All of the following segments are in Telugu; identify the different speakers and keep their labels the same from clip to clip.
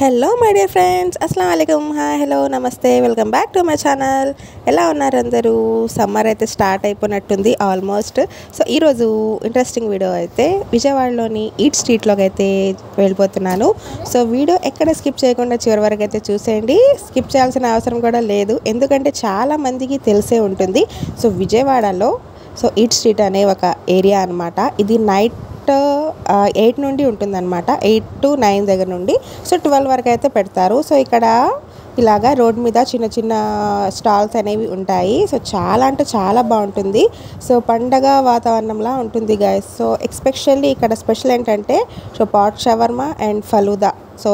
Speaker 1: హలో మై డియర్ ఫ్రెండ్స్, అస్సలం వాలేకుమ్. హాయ్, హలో, నమస్తే, welcome back to my channel. ఎలా ఉన్నారు అందరూ? సమ్మర్ అయితే స్టార్ట్ అయిపోయినట్టుంది ఆల్మోస్ట్. సో ఈరోజు ఇంట్రెస్టింగ్ వీడియో అయితే విజయవాడలోని ఈట్ స్ట్రీట్లోకి అయితే వెళ్ళిపోతున్నాను. సో వీడియో ఎక్కడ స్కిప్ చేయకుండా చివరి వరకు అయితే చూసేయండి. స్కిప్ చేయాల్సిన అవసరం కూడా లేదు, ఎందుకంటే చాలామందికి తెలిసే ఉంటుంది. సో విజయవాడలో ఈట్ స్ట్రీట్ అనే ఒక ఏరియా అనమాట. ఇది నైట్ 8 నుండి ఉంటుందన్నమాట. 8 to 9 దగ్గర నుండి 12 వరకు అయితే పెడతారు. సో ఇక్కడ ఇలాగా రోడ్ మీద చిన్న చిన్న స్టాల్స్ అనేవి ఉంటాయి. సో చాలా అంటే చాలా బాగుంటుంది. సో పండగ వాతావరణంలా ఉంటుంది గైస్. సో ఎస్పెషల్లీ ఇక్కడ స్పెషల్ ఏంటంటే pot shawarma and falooda. So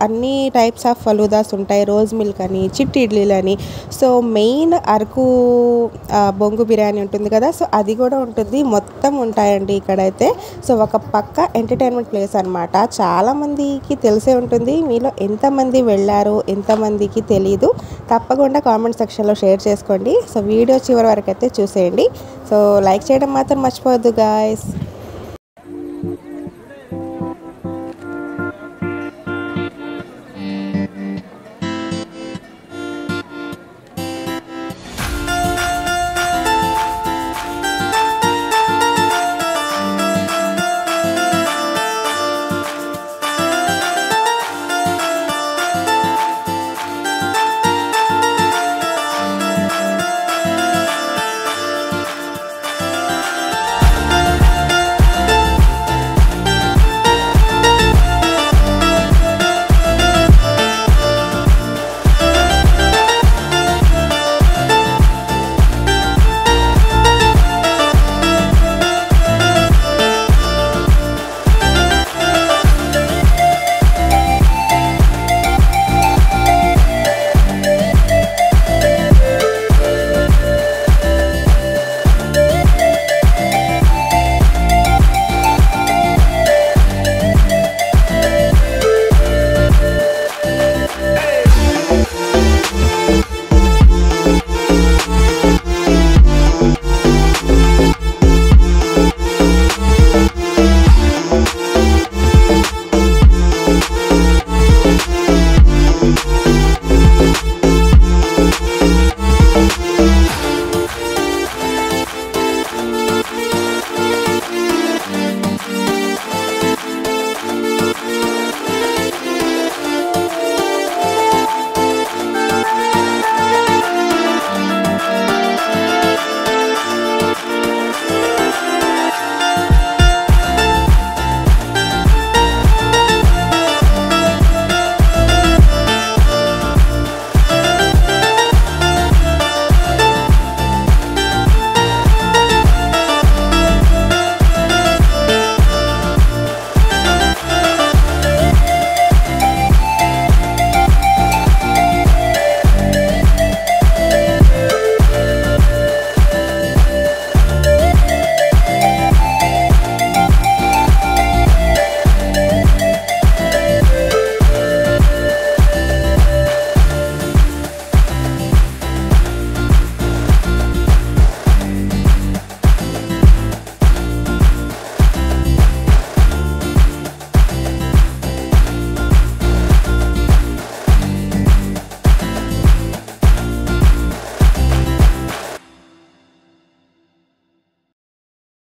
Speaker 1: అన్ని టైప్స్ ఆఫ్ ఫలూదాస్ ఉంటాయి. రోజ్ మిల్క్ అని, చిట్టి ఇడ్లీలు అని. సో మెయిన్ అరకు బొంగు బిర్యానీ ఉంటుంది కదా, సో అది కూడా ఉంటుంది. మొత్తం ఉంటాయండి ఇక్కడైతే. సో ఒక పక్క ఎంటర్టైన్మెంట్ ప్లేస్ అనమాట. చాలామందికి తెలిసే ఉంటుంది. మీలో ఎంతమంది వెళ్ళారు, ఎంతమందికి తెలీదు, తప్పకుండా కామెంట్ సెక్షన్లో షేర్ చేసుకోండి. సో వీడియో చివరి వరకు అయితే చూసేయండి. సో లైక్ చేయడం మాత్రం మర్చిపోవద్దు గాయస్.